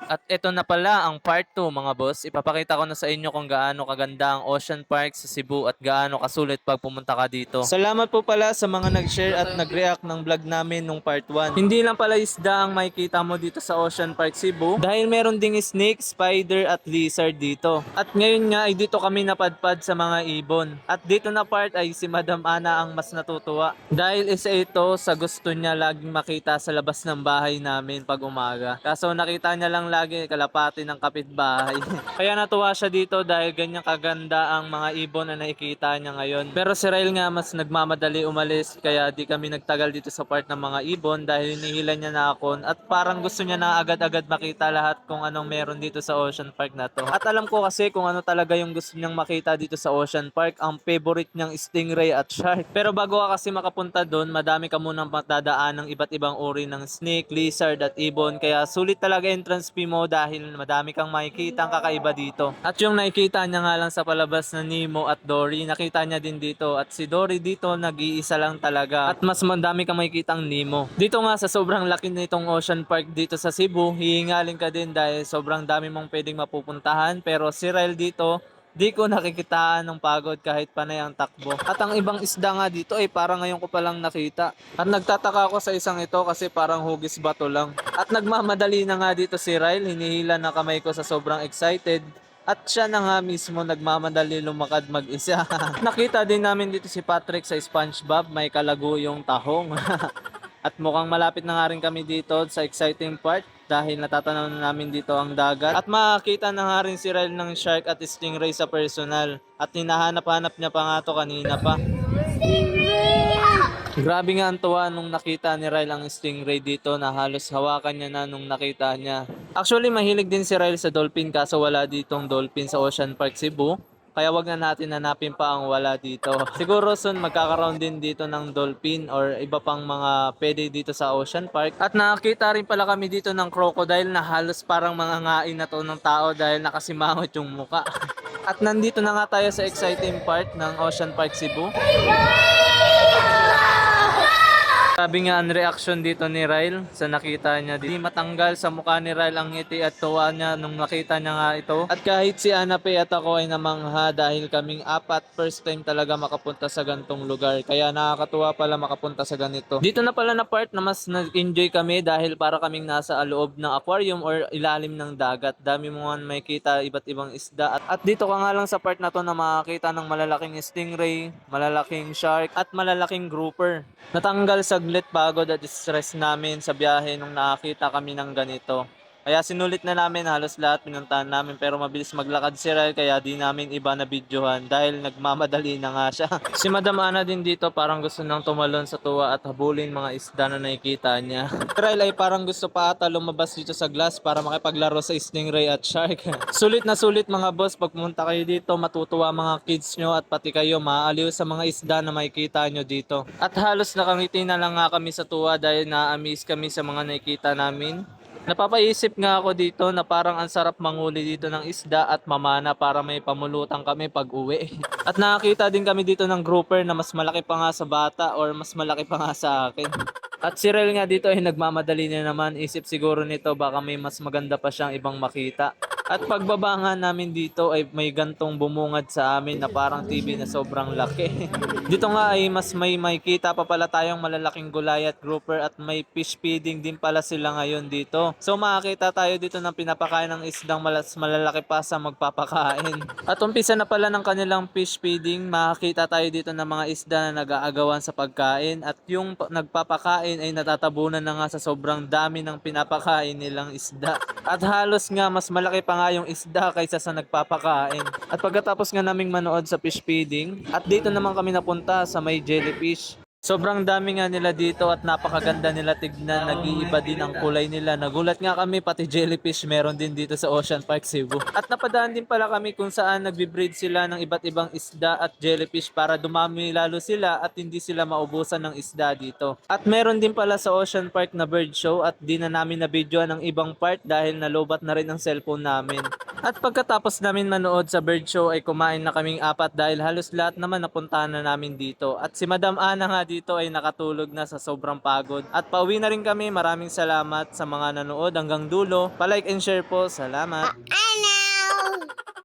At eto na pala ang part 2 mga boss. Ipapakita ko na sa inyo kung gaano kaganda ang Ocean Park sa Cebu at gaano kasulit pag pumunta ka dito. Salamat po pala sa mga nag-share at nag-react ng vlog namin nung part 1. Hindi lang pala isda ang makikita mo dito sa Ocean Park Cebu dahil meron ding snake, spider at lizard dito. At ngayon nga ay dito kami napadpad sa mga ibon. At dito na part ay si Madam Ana ang mas natutuwa dahil isa ito sa gusto niya laging makita sa labas ng bahay namin pag umaga. Kaso nakita niya lang lagi kalapati ng kapitbahay. Kaya natuwa siya dito dahil ganyan kaganda ang mga ibon na nakikita niya ngayon. Pero si Rail nga mas nagmamadali umalis kaya di kami nagtagal dito sa part ng mga ibon dahil hinihila niya na ako at parang gusto niya na agad-agad makita lahat kung anong meron dito sa Ocean Park na to. At alam ko kasi kung ano talaga yung gusto niyang makita dito sa Ocean Park, ang favorite niyang stingray at shark. Pero bago ka kasi makapunta doon, madami ka munang matadaan ng iba't ibang uri ng snake, lizard at ibon kaya sulit talaga entrance fee mo dahil madami kang makikita ang kakaiba dito. At yung nakikita niya nga lang sa palabas na Nemo at Dory, nakita niya din dito. At si Dory dito nag-iisa lang talaga. At mas madami kang makikita ang Nemo. Dito nga sa sobrang laki nitong Ocean Park dito sa Cebu, hihingalin ka din dahil sobrang dami mong pwedeng mapupuntahan. Pero si Ryle dito, di ko nakikitaan ng pagod kahit panay ang takbo. At ang ibang isda nga dito ay parang ngayon ko palang nakita. At nagtataka ako sa isang ito kasi parang hugis bato lang. At nagmamadali na nga dito si Ryle, hinihila na kamay ko sa sobrang excited. At siya na nga mismo nagmamadali lumakad mag-isa. Nakita din namin dito si Patrick sa SpongeBob, may kalago yung tahong. At mukhang malapit na nga rin kami dito sa exciting part dahil natatanaw na namin dito ang dagat. At makakita na nga rin si Ryle ng shark at stingray sa personal. At hinahanap-hanap niya pa nga to kanina pa. Grabe nga ang tuwa nung nakita ni Ryle ang stingray dito na halos hawakan niya na nung nakita niya. Actually mahilig din si Ryle sa dolphin kaso wala ditong dolphin sa Ocean Park Cebu. Kaya wag na natin hanapin pa ang wala dito. Siguro soon magkakaroon din dito ng dolphin or iba pang mga pwede dito sa Ocean Park. At nakakita rin pala kami dito ng crocodile na halos parang mga ngain na to ng tao dahil nakasimangot yung muka. At nandito na nga tayo sa exciting part ng Ocean Park Cebu. Sabi nga ang reaction dito ni Ryle sa nakita niya. Di matanggal sa mukha ni Ryle ang ngiti at tuwa niya nung nakita niya nga ito. At kahit si Anape at ako ay namangha dahil kaming apat first time talaga makapunta sa gantong lugar. Kaya nakakatuwa pala makapunta sa ganito. Dito na pala na part na mas nag-enjoy kami dahil para kaming nasa loob ng aquarium or ilalim ng dagat. Dami mo nga makikita iba't ibang isda. At dito ka nga lang sa part na to na makakita ng malalaking stingray, malalaking shark at malalaking grouper. Natanggal saglit pagod at stress namin sa biyahe nung nakakita kami ng ganito. Kaya sinulit na namin halos lahat pinuntahan namin pero mabilis maglakad si Ryle kaya di namin iba na videohan dahil nagmamadali na nga siya. Si Madam Ana din dito parang gusto nang tumalon sa tuwa at habulin mga isda na nakikita niya. Si Ryle ay parang gusto pa ata lumabas dito sa glass para makipaglaro sa stingray at shark. Sulit na sulit mga boss pag pumunta kayo dito matutuwa mga kids nyo at pati kayo maaaliw sa mga isda na makikita nyo dito. At halos nakangiti na lang nga kami sa tuwa dahil na-amaze kami sa mga nakikita namin. Napapaisip nga ako dito na parang ang sarap manguli dito ng isda at mamana para may pamulutan kami pag uwi. At nakakita din kami dito ng grouper na mas malaki pa nga sa bata or mas malaki pa nga sa akin. At si Rel nga dito ay nagmamadali na naman, isip siguro nito baka may mas maganda pa siyang ibang makita. At pagbaba nga namin dito ay may gantong bumungad sa amin na parang TV na sobrang laki. Dito nga ay mas may makikita pa pala tayong malalaking gulay at grouper at may fish feeding din pala sila ngayon dito. So makakita tayo dito ng pinapakain ng isdang malalaki pa sa magpapakain. At umpisa na pala ng kanilang fish feeding, makakita tayo dito ng mga isda na nag-aagawan sa pagkain at yung nagpapakain ay natatabunan na nga sa sobrang dami ng pinapakain nilang isda. At halos nga mas malaki pa nga yung isda kaysa sa nagpapakain. At pagkatapos nga naming manood sa fish feeding, at dito naman kami napunta sa may jellyfish. Sobrang dami nga nila dito at napakaganda nila tignan, nag-iiba din ang kulay nila. Nagulat nga kami pati jellyfish meron din dito sa Ocean Park Cebu. At napadaan din pala kami kung saan nagbe-breed sila ng iba't ibang isda at jellyfish para dumami lalo sila at hindi sila maubusan ng isda dito. At meron din pala sa Ocean Park na bird show at di na namin na videoan ng ibang part dahil nalobat na rin ang cellphone namin. At pagkatapos namin manood sa bird show ay kumain na kaming apat dahil halos lahat naman napuntahan na namin dito. At si Madam Ana nga dito ay nakatulog na sa sobrang pagod. At pauwi na rin kami. Maraming salamat sa mga nanood hanggang dulo. Palike and share po. Salamat.